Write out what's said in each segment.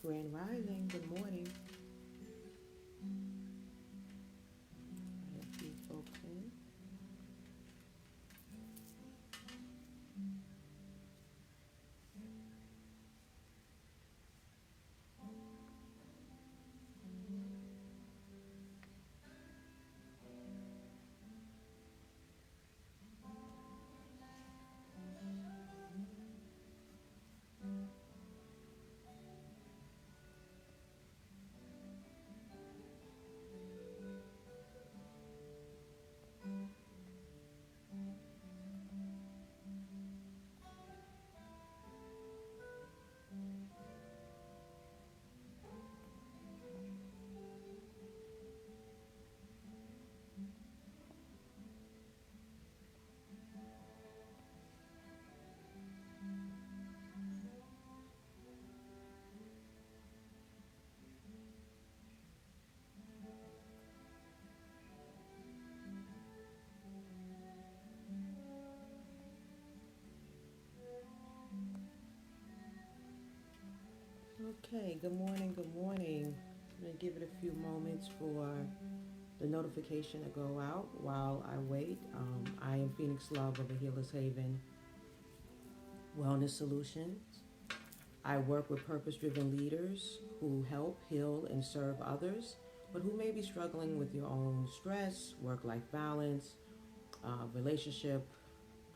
Grand Rising, good morning. I have a few folks in. Okay, good morning, good morning. I'm going to give it a few moments for the notification to go out while I wait. I am Phoenix Love of the Healer's Haven Wellness Solutions. I work with purpose driven leaders who help heal and serve others, but who may be struggling with your own stress, work life balance, relationship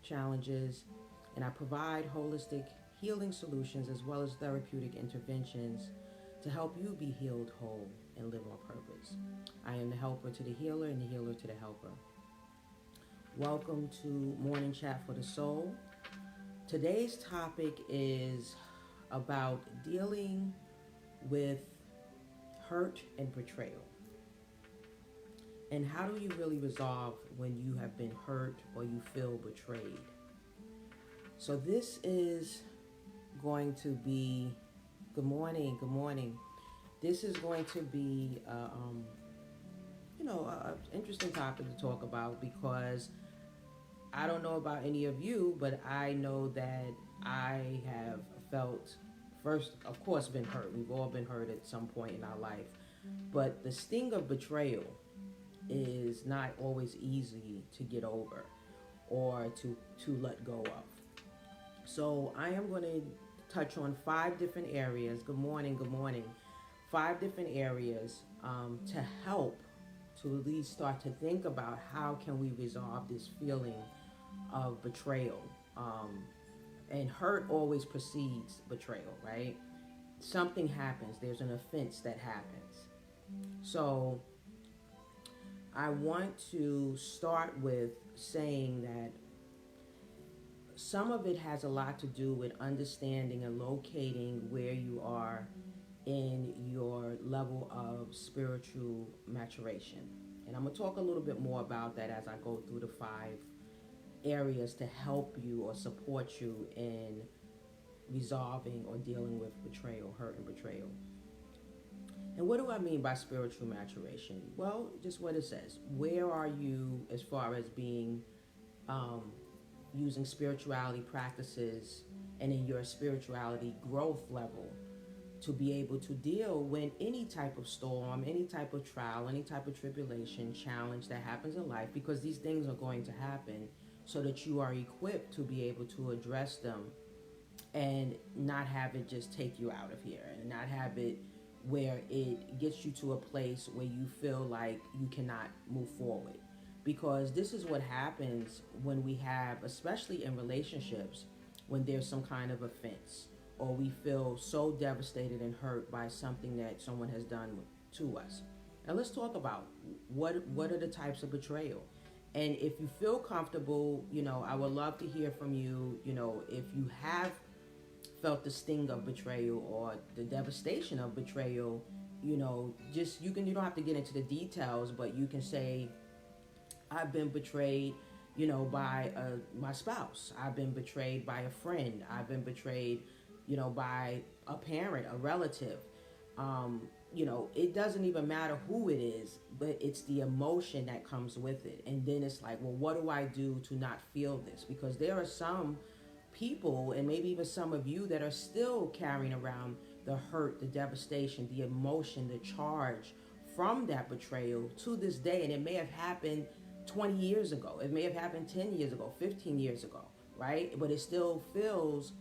challenges, and I provide holistic healing solutions as well as therapeutic interventions to help you be healed whole and live on purpose. I am the helper to the healer and the healer to the helper. Welcome to Morning Chat for the Soul. Today's topic is about dealing with hurt and betrayal. And how do you really resolve when you have been hurt or you feel betrayed? So this is going to be, good morning, good morning. This is going to be, an interesting topic to talk about because I don't know about any of you, but I know that I have felt, first, of course, been hurt. We've all been hurt at some point in our life. But the sting of betrayal is not always easy to get over or to let go of. So I am going to touch on 5 different areas. Good morning, good morning. 5 different areas to help to at least start to think about how can we resolve this feeling of betrayal. And hurt always precedes betrayal, right? Something happens. There's an offense that happens. So I want to start with saying that some of it has a lot to do with understanding and locating where you are in your level of spiritual maturation. And I'm going to talk a little bit more about that as I go through the 5 areas to help you or support you in resolving or dealing with betrayal, hurt and betrayal. And what do I mean by spiritual maturation? Well, just what it says. Where are you as far as being using spirituality practices and in your spirituality growth level to be able to deal with any type of storm, any type of trial, any type of tribulation, challenge that happens in life, because these things are going to happen, so that you are equipped to be able to address them and not have it just take you out of here, and not have it where it gets you to a place where you feel like you cannot move forward. Because this is what happens when we have, especially in relationships, when there's some kind of offense or we feel so devastated and hurt by something that someone has done to us. Now let's talk about what are the types of betrayal. And if you feel comfortable, I would love to hear from you, if you have felt the sting of betrayal or the devastation of betrayal, just you don't have to get into the details, but you can say, I've been betrayed, by my spouse. I've been betrayed by a friend. I've been betrayed, by a parent, a relative. It doesn't even matter who it is, but it's the emotion that comes with it. And then it's like, well, what do I do to not feel this? Because there are some people, and maybe even some of you, that are still carrying around the hurt, the devastation, the emotion, the charge from that betrayal to this day. And it may have happened 20 years ago. It may have happened 10 years ago, 15 years ago, right? But it still feels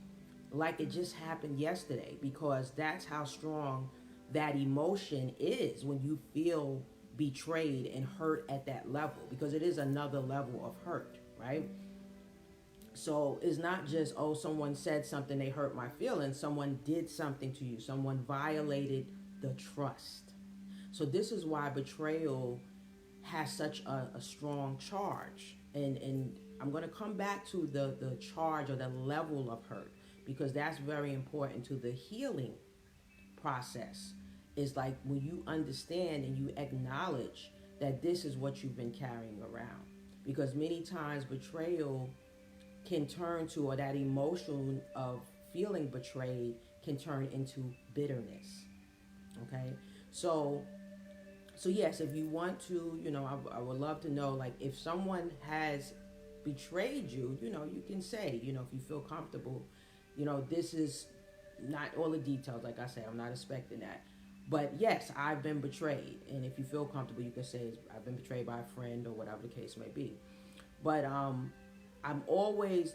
like it just happened yesterday, because that's how strong that emotion is when you feel betrayed and hurt at that level, because it is another level of hurt, right? So it's not just, oh, someone said something, they hurt my feelings. Someone did something to you. Someone violated the trust. So this is why betrayal has such a strong charge. And I'm going to come back to the charge or the level of hurt, because that's very important to the healing process. It's like when you understand and you acknowledge that this is what you've been carrying around. Because many times betrayal can turn to, or that emotion of feeling betrayed can turn into bitterness. Okay? So yes, if you want to, I would love to know, like, if someone has betrayed you, you can say, if you feel comfortable, this is not all the details. Like I said, I'm not expecting that. But yes, I've been betrayed. And if you feel comfortable, you can say, I've been betrayed by a friend or whatever the case may be. But I'm always,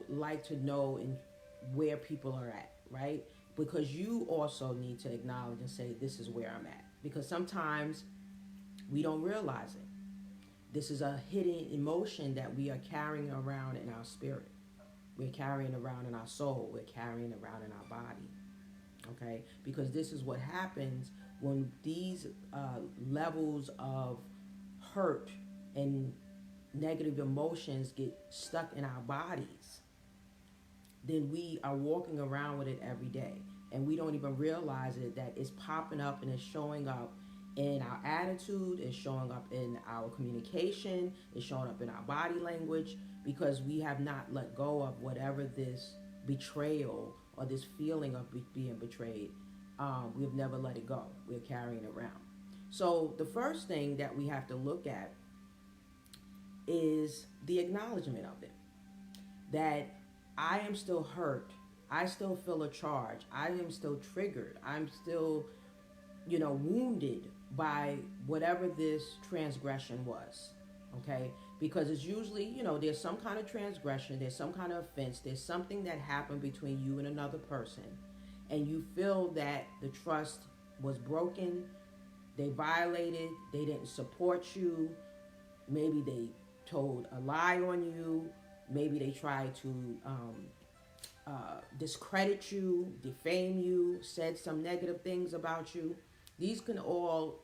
like to know where people are at, right? Because you also need to acknowledge and say, this is where I'm at. Because sometimes we don't realize it. This is a hidden emotion that we are carrying around in our spirit. We're carrying around in our soul. We're carrying around in our body. Okay? Because this is what happens when these levels of hurt and negative emotions get stuck in our bodies. Then we are walking around with it every day. And we don't even realize it, that it's popping up and it's showing up in our attitude, it's showing up in our communication, it's showing up in our body language, because we have not let go of whatever this betrayal or this feeling of being betrayed. We've never let it go. We're carrying it around. So the first thing that we have to look at is the acknowledgement of it. That I am still hurt. I still feel a charge. I am still triggered. I'm still, wounded by whatever this transgression was. Okay? Because it's usually, there's some kind of transgression, there's some kind of offense, there's something that happened between you and another person, and you feel that the trust was broken, they violated, they didn't support you, maybe they told a lie on you, maybe they tried to discredit you, defame you, said some negative things about you. These can all,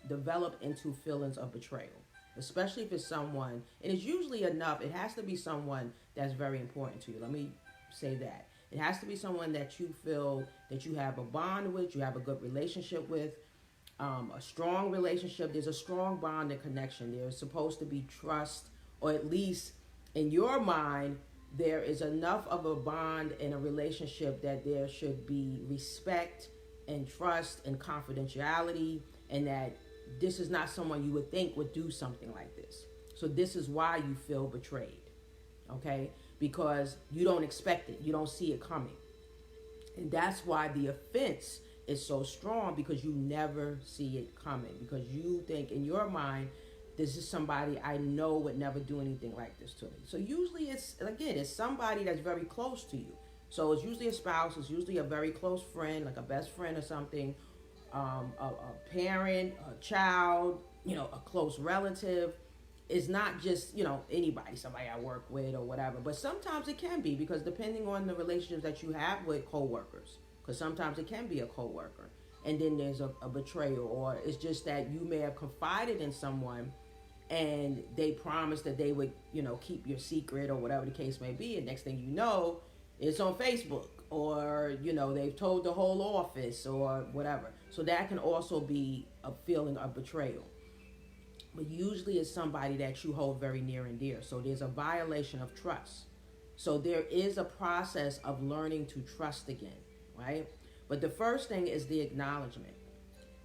develop into feelings of betrayal, especially if it's someone, and it's usually enough. It has to be someone that's very important to you. Let me say that. It has to be someone that you feel that you have a bond with, you have a good relationship with, a strong relationship. There's a strong bond and connection. There's supposed to be trust, or at least in your mind, there is enough of a bond and a relationship that there should be respect and trust and confidentiality, and that this is not someone you would think would do something like this. So this is why you feel betrayed, okay? Because you don't expect it. You don't see it coming. And that's why the offense is so strong, because you never see it coming. Because you think in your mind, this is somebody I know would never do anything like this to me. So usually it's somebody that's very close to you. So it's usually a spouse, it's usually a very close friend, like a best friend or something, a parent, a child, a close relative. It's not just, anybody, somebody I work with or whatever. But sometimes it can be, because depending on the relationships that you have with coworkers, because sometimes it can be a coworker, and then there's a betrayal, or it's just that you may have confided in someone and they promised that they would, keep your secret or whatever the case may be. And next thing you know, it's on Facebook, or, they've told the whole office or whatever. So that can also be a feeling of betrayal. But usually it's somebody that you hold very near and dear. So there's a violation of trust. So there is a process of learning to trust again, right? But the first thing is the acknowledgement.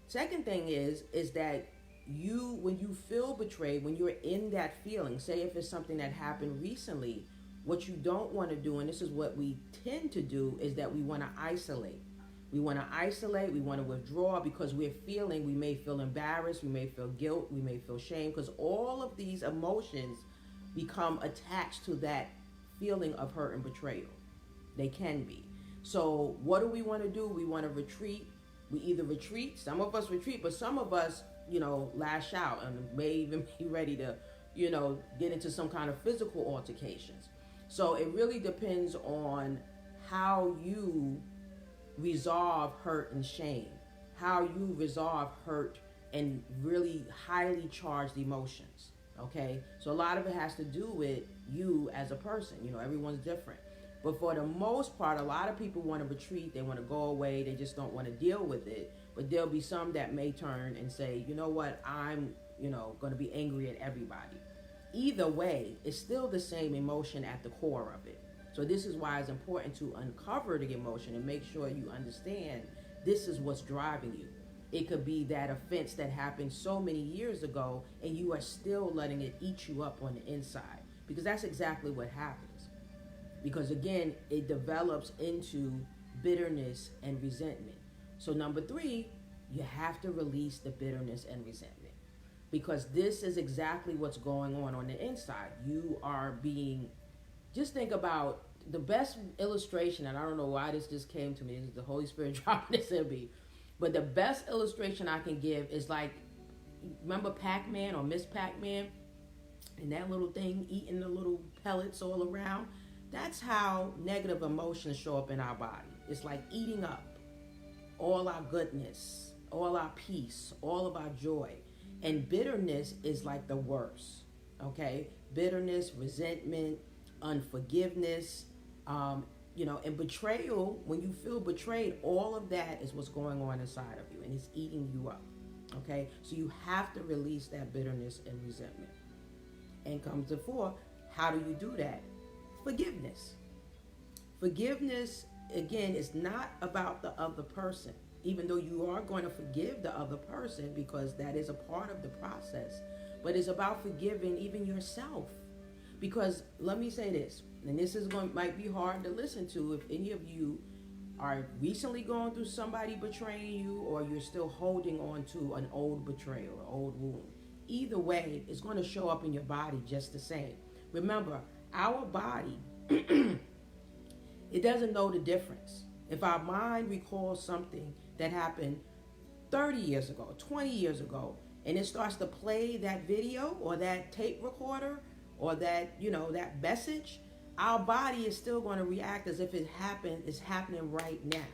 Second thing is that when you feel betrayed, when you're in that feeling, say if it's something that happened recently, what you don't want to do, and this is what we tend to do, is that we want to isolate. We want to isolate, we want to withdraw because we're feeling, we may feel embarrassed, we may feel guilt, we may feel shame, because all of these emotions become attached to that feeling of hurt and betrayal. They can be. So what do we want to do? We want to retreat. We either retreat, some of us retreat, but some of us, lash out and may even be ready to, get into some kind of physical altercations. So it really depends on how you resolve hurt and shame, how you resolve hurt and really highly charged emotions. Okay, so a lot of it has to do with you as a person. Everyone's different. But for the most part, a lot of people want to retreat. They want to go away. They just don't want to deal with it. But there'll be some that may turn and say, you know what, I'm, going to be angry at everybody. Either way, it's still the same emotion at the core of it. So this is why it's important to uncover the emotion and make sure you understand this is what's driving you. It could be that offense that happened so many years ago and you are still letting it eat you up on the inside, because that's exactly what happens. Because again, it develops into bitterness and resentment. So number 3, you have to release the bitterness and resentment, because this is exactly what's going on the inside. You are being, just think about the best illustration, and I don't know why this just came to me, this is the Holy Spirit dropping this in me, but the best illustration I can give is like, remember Pac-Man or Miss Pac-Man? And that little thing eating the little pellets all around? That's how negative emotions show up in our body. It's like eating up all our goodness, all our peace, all of our joy. And bitterness is like the worst, okay? Bitterness, resentment, unforgiveness, and betrayal. When you feel betrayed, all of that is what's going on inside of you, and it's eating you up, okay? So you have to release that bitterness and resentment. And comes to 4, how do you do that? Forgiveness. Forgiveness, again, is not about the other person, even though you are going to forgive the other person because that is a part of the process. But it's about forgiving even yourself. Because let me say this, and this might be hard to listen to if any of you are recently going through somebody betraying you, or you're still holding on to an old betrayal or old wound. Either way, it's going to show up in your body just the same. Remember, our body, it doesn't know the difference. If our mind recalls something that happened 30 years ago, 20 years ago, and it starts to play that video or that tape recorder or that, that message, our body is still going to react as if it's happening right now.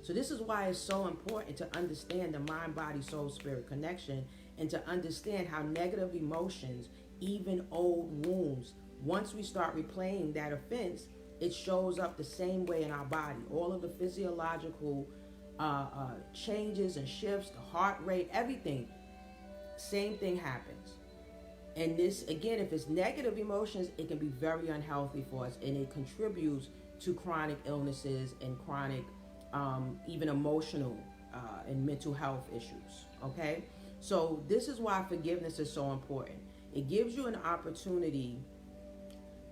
So this is why it's so important to understand the mind, body, soul, spirit connection, and to understand how negative emotions, even old wounds, once we start replaying that offense, it shows up the same way in our body. All of the physiological changes and shifts, the heart rate, everything, same thing happens. And this, again, if it's negative emotions, it can be very unhealthy for us, and it contributes to chronic illnesses and chronic, even emotional and mental health issues, okay? So this is why forgiveness is so important. It gives you an opportunity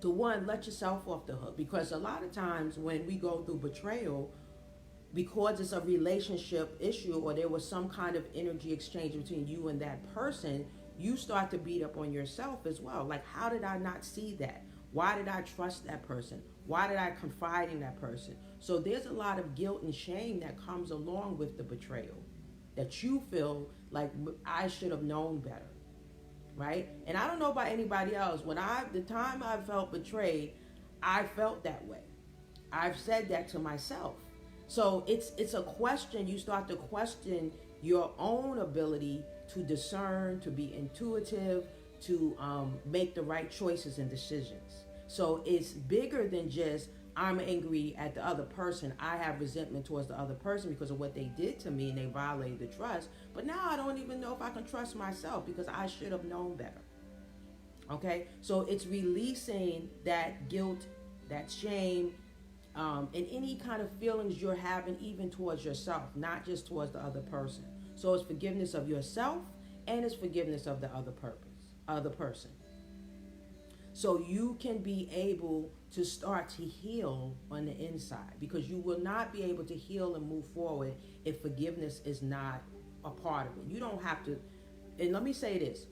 to, one, let yourself off the hook, because a lot of times when we go through betrayal, because it's a relationship issue or there was some kind of energy exchange between you and that person, you start to beat up on yourself as well. Like, how did I not see that? Why did I trust that person? Why did I confide in that person? So there's a lot of guilt and shame that comes along with the betrayal, that you feel like I should have known better, right? And I don't know about anybody else. The time I felt betrayed, I felt that way. I've said that to myself. So it's a question. You start to question your own ability to discern, to be intuitive, to make the right choices and decisions. So it's bigger than just, I'm angry at the other person. I have resentment towards the other person because of what they did to me and they violated the trust. But now I don't even know if I can trust myself because I should have known better. Okay? So it's releasing that guilt, that shame, and any kind of feelings you're having even towards yourself, not just towards the other person. So it's forgiveness of yourself and it's forgiveness of the other person. So you can be able to start to heal on the inside, because you will not be able to heal and move forward if forgiveness is not a part of it. You don't have to, and let me say this,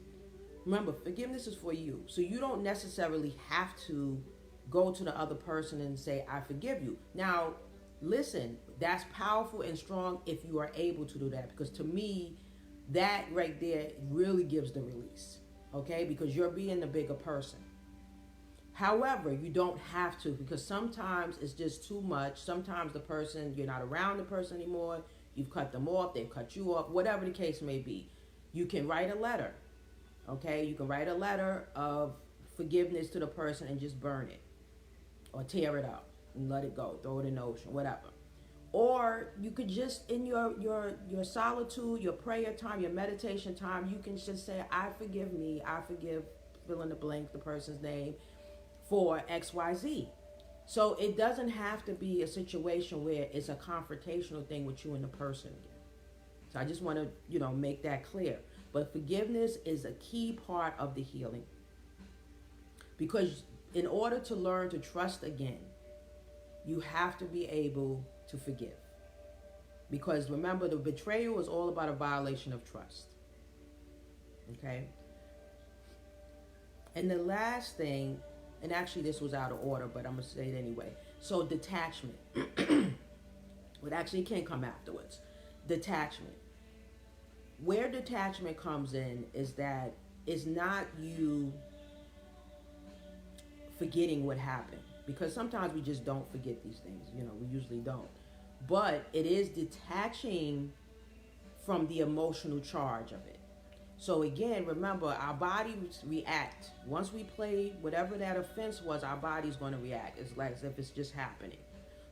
remember, forgiveness is for you. So you don't necessarily have to go to the other person and say, I forgive you. Now, listen, that's powerful and strong if you are able to do that. Because to me, that right there really gives the release. Okay? Because you're being the bigger person. However, you don't have to, because sometimes it's just too much. Sometimes the person, you're not around the person anymore. You've cut them off. They've cut you off. Whatever the case may be. You can write a letter. Okay? You can write a letter of forgiveness to the person and just burn it. Or tear it up and let it go. Throw it in the ocean. Whatever. Or you could just, in your solitude, your prayer time, your meditation time, you can just say, I forgive me. I forgive, fill in the blank, the person's name, for XYZ. So it doesn't have to be a situation where it's a confrontational thing with you and the person again. So I just want to, make that clear. But forgiveness is a key part of the healing. Because in order to learn to trust again, you have to be able to forgive. Because remember, the betrayal is all about a violation of trust. Okay? And the last thing, and actually this was out of order, but I'm going to say it anyway. So detachment. Well, actually it can come afterwards. Detachment. Where detachment comes in is that it's not you forgetting what happened. Because sometimes we just don't forget these things. We usually don't. But it is detaching from the emotional charge of it. So again, remember, our bodies react. Once we play whatever that offense was, our body's going to react. It's like as if it's just happening.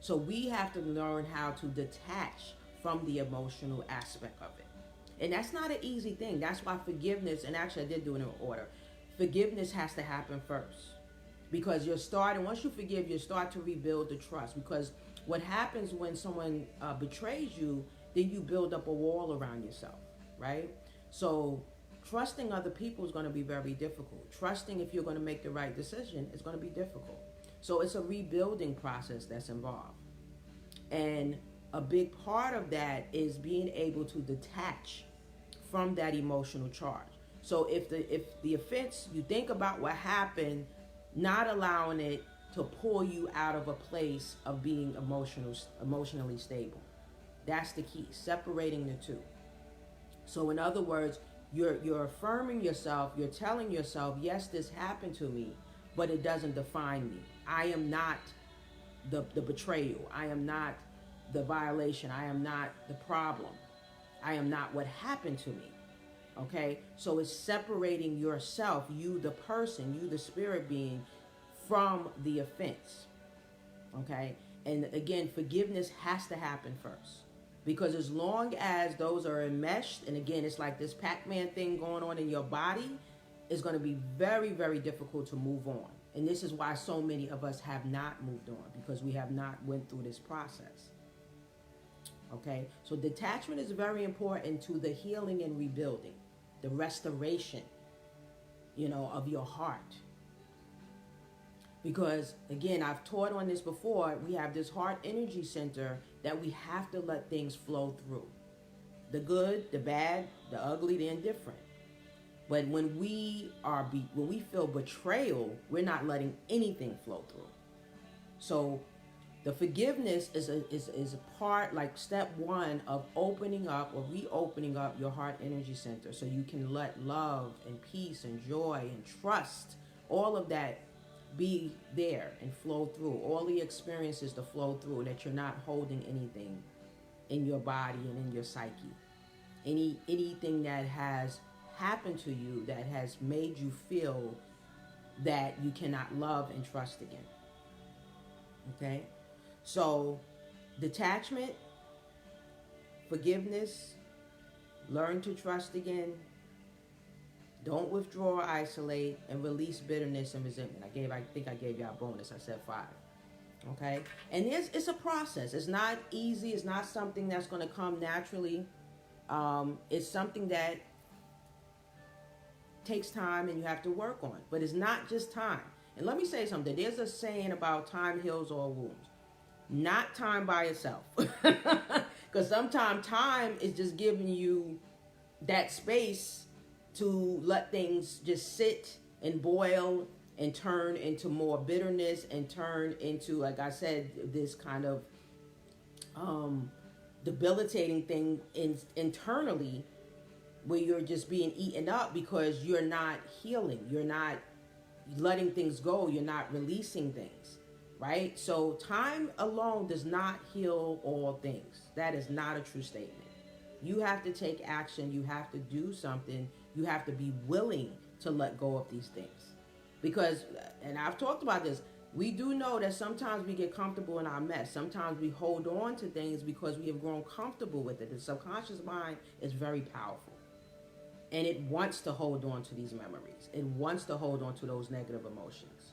So we have to learn how to detach from the emotional aspect of it. And that's not an easy thing. That's why forgiveness, and actually I did do it in order, forgiveness has to happen first. Because you're starting, once you forgive, you start to rebuild the trust. Because what happens when someone betrays you, then you build up a wall around yourself, right? So trusting other people is going to be very difficult. Trusting if you're going to make the right decision is going to be difficult. So it's a rebuilding process that's involved. And a big part of that is being able to detach from that emotional charge. So if the offense, you think about what happened, not allowing it to pull you out of a place of being emotionally stable. That's the key, separating the two. So in other words, you're affirming yourself, you're telling yourself, yes, this happened to me, but it doesn't define me. I am not the betrayal. I am not the violation. I am not the problem. I am not what happened to me. Okay, so it's separating yourself, you the person, you the spirit being, from the offense. Okay, and again, forgiveness has to happen first. Because as long as those are enmeshed, and again, it's like this Pac-Man thing going on in your body, it's going to be very, very difficult to move on. And this is why so many of us have not moved on, because we have not went through this process. Okay, so detachment is very important to the healing and rebuilding, the restoration, of your heart. Because again, I've taught on this before, we have this heart energy center that we have to let things flow through. The good, the bad, the ugly, the indifferent. But when we feel betrayal, we're not letting anything flow through. So the forgiveness is a part, like step one of opening up or reopening up your heart energy center, so you can let love and peace and joy and trust, all of that, be there and flow through. All the experiences to flow through, that you're not holding anything in your body and in your psyche. Anything that has happened to you that has made you feel that you cannot love and trust again. Okay? So, detachment, forgiveness, learn to trust again, don't withdraw or isolate, and release bitterness and resentment. I think I gave y'all a bonus. I said 5. Okay? And it's a process. It's not easy. It's not something that's going to come naturally. It's something that takes time and you have to work on. But it's not just time. And let me say something. There's a saying about time heals all wounds. Not time by itself. Because sometimes time is just giving you that space to let things just sit and boil and turn into more bitterness and turn into, like I said, this kind of debilitating thing internally, where you're just being eaten up because you're not healing. You're not letting things go. You're not releasing things, right? So time alone does not heal all things. That is not a true statement. You have to take action. You have to do something. You have to be willing to let go of these things. Because, and I've talked about this, we do know that sometimes we get comfortable in our mess. Sometimes we hold on to things because we have grown comfortable with it. The subconscious mind is very powerful. And it wants to hold on to these memories. It wants to hold on to those negative emotions.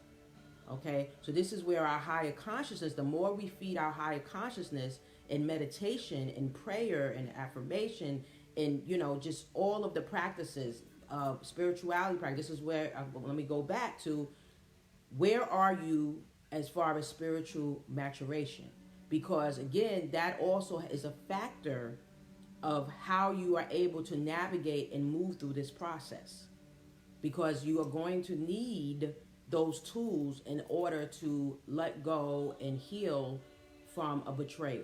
Okay? So this is where our higher consciousness, the more we feed our higher consciousness in meditation, in prayer, in affirmation, in, just all of the practices of spirituality practice. This is where, let me go back to, where are you as far as spiritual maturation? Because again, that also is a factor of how you are able to navigate and move through this process. Because you are going to need those tools in order to let go and heal from a betrayal.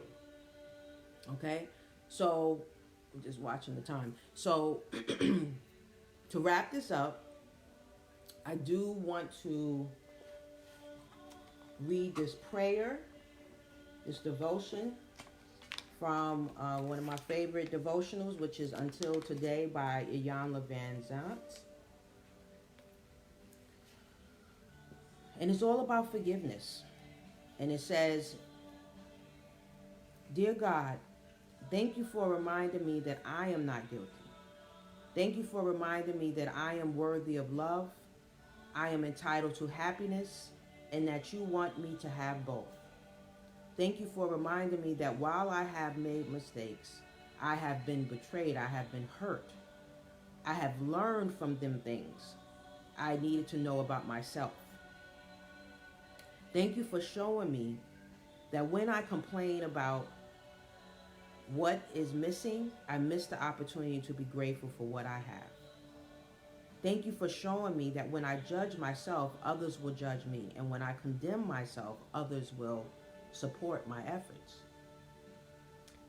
Okay? So, I'm just watching the time. So, to wrap this up, I do want to read this prayer, this devotion from one of my favorite devotionals, which is Until Today by Iyanla Vanzant. And it's all about forgiveness. And it says, Dear God, thank you for reminding me that I am not guilty. Thank you for reminding me that I am worthy of love, I am entitled to happiness, and that you want me to have both. Thank you for reminding me that while I have made mistakes, I have been betrayed, I have been hurt. I have learned from them things I needed to know about myself. Thank you for showing me that when I complain about what is missing, I miss the opportunity to be grateful for what I have. Thank you for showing me that when I judge myself, others will judge me. And when I condemn myself, others will support my efforts.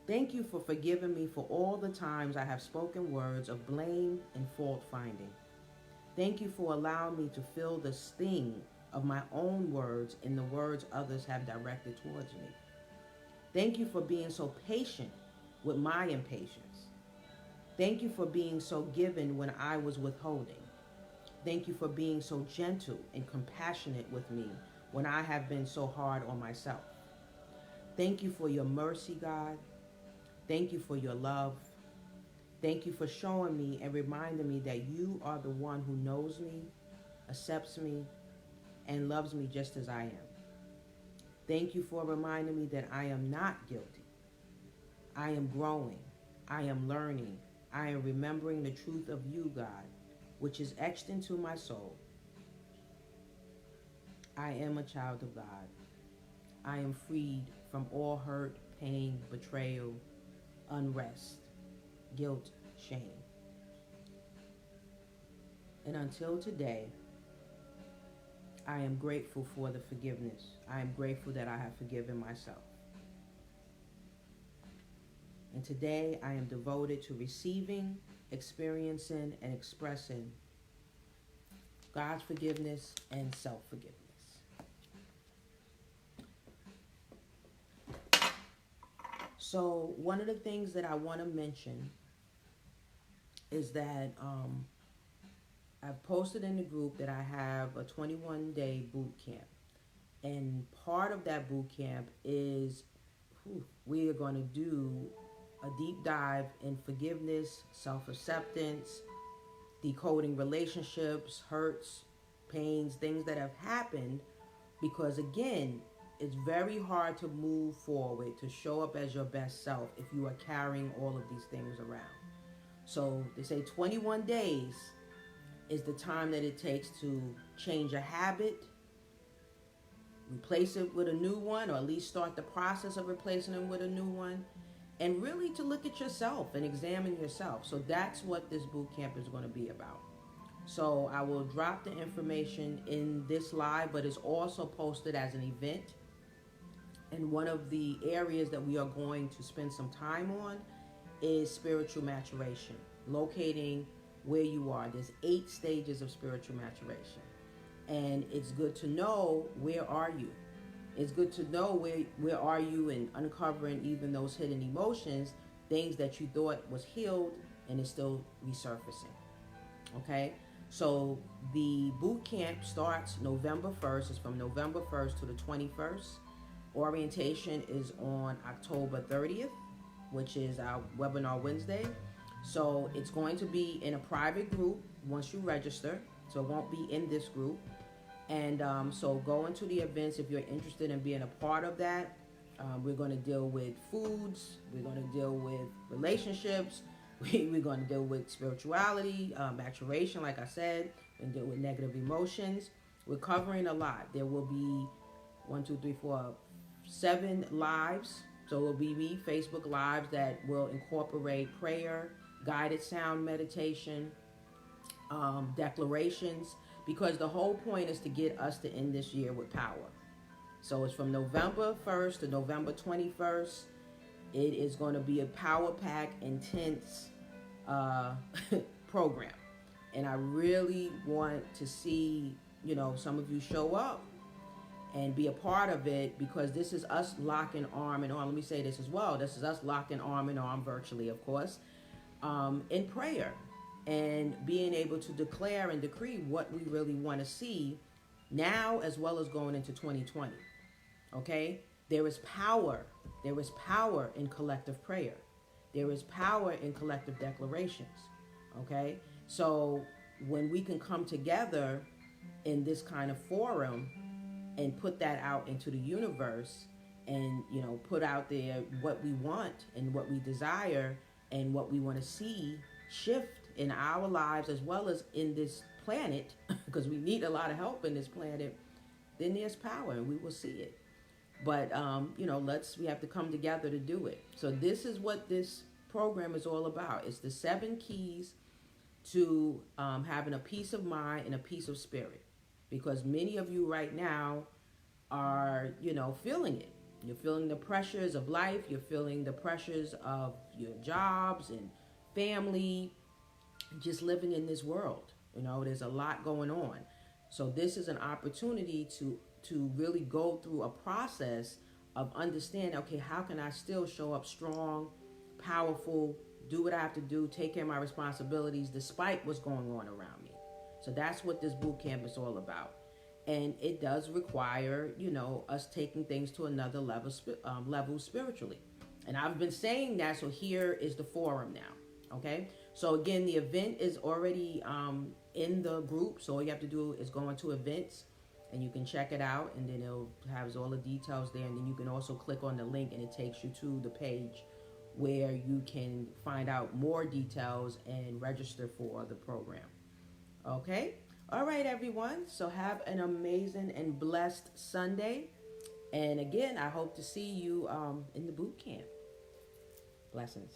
Thank you for forgiving me for all the times I have spoken words of blame and fault finding. Thank you for allowing me to feel the sting of my own words in the words others have directed towards me. Thank you for being so patient with my impatience. Thank you for being so giving when I was withholding. Thank you for being so gentle and compassionate with me when I have been so hard on myself. Thank you for your mercy, God. Thank you for your love. Thank you for showing me and reminding me that you are the one who knows me, accepts me, and loves me just as I am. Thank you for reminding me that I am not guilty. I am growing. I am learning. I am remembering the truth of you, God, which is etched into my soul. I am a child of God. I am freed from all hurt, pain, betrayal, unrest, guilt, shame. And until today, I am grateful for the forgiveness. I am grateful that I have forgiven myself. And today I am devoted to receiving, experiencing, and expressing God's forgiveness and self-forgiveness. So one of the things that I want to mention is that I've posted in the group that I have a 21-day boot camp. And part of that boot camp is we are going to do a deep dive in forgiveness, self-acceptance, decoding relationships, hurts, pains, things that have happened. Because again, it's very hard to move forward, to show up as your best self if you are carrying all of these things around. So they say 21 days is the time that it takes to change a habit, replace it with a new one, or at least start the process of replacing it with a new one, and really to look at yourself and examine yourself. So that's what this boot camp is going to be about. So I will drop the information in this live, but it's also posted as an event. And one of the areas that we are going to spend some time on is spiritual maturation, locating where you are. There's 8 stages of spiritual maturation. And it's good to know, where are you? It's good to know where are you, and uncovering even those hidden emotions, things that you thought was healed and is still resurfacing. Okay? So the boot camp starts November 1st. It's from November 1st to the 21st. Orientation is on October 30th, which is our webinar Wednesday. So it's going to be in a private group once you register. So it won't be in this group. And so go into the events if you're interested in being a part of that. We're going to deal with foods. We're going to deal with relationships. We're going to deal with spirituality, maturation, like I said, and deal with negative emotions. We're covering a lot. There will be 7 lives. So it will be me, Facebook Lives, that will incorporate prayer, guided sound meditation, declarations, because the whole point is to get us to end this year with power. So it's from November 1st to November 21st. It is going to be a power pack, intense program. And I really want to see, some of you show up and be a part of it, because this is us locking arm in arm. Let me say this as well. This is us locking arm in arm, virtually, of course, in prayer, and being able to declare and decree what we really want to see now, as well as going into 2020. Okay? There is power. There is power in collective prayer. There is power in collective declarations. Okay? So when we can come together in this kind of forum and put that out into the universe, and put out there what we want and what we desire and what we want to see shift in our lives, as well as in this planet, because we need a lot of help in this planet, then there's power, and we will see it. But we have to come together to do it. So this is what this program is all about. It's the 7 keys to having a peace of mind and a peace of spirit, because many of you right now are feeling it. You're feeling the pressures of life. You're feeling the pressures of your jobs and family, just living in this world. There's a lot going on. So this is an opportunity to really go through a process of understanding, okay, how can I still show up strong, powerful, do what I have to do, take care of my responsibilities despite what's going on around me. So that's what this boot camp is all about. And it does require, us taking things to another level spiritually. And I've been saying that, so here is the forum now. Okay? So again, the event is already in the group. So all you have to do is go into events, and you can check it out, and then it'll have all the details there. And then you can also click on the link, and it takes you to the page where you can find out more details and register for the program. Okay? All right, everyone. So have an amazing and blessed Sunday. And again, I hope to see you in the boot camp. Blessings.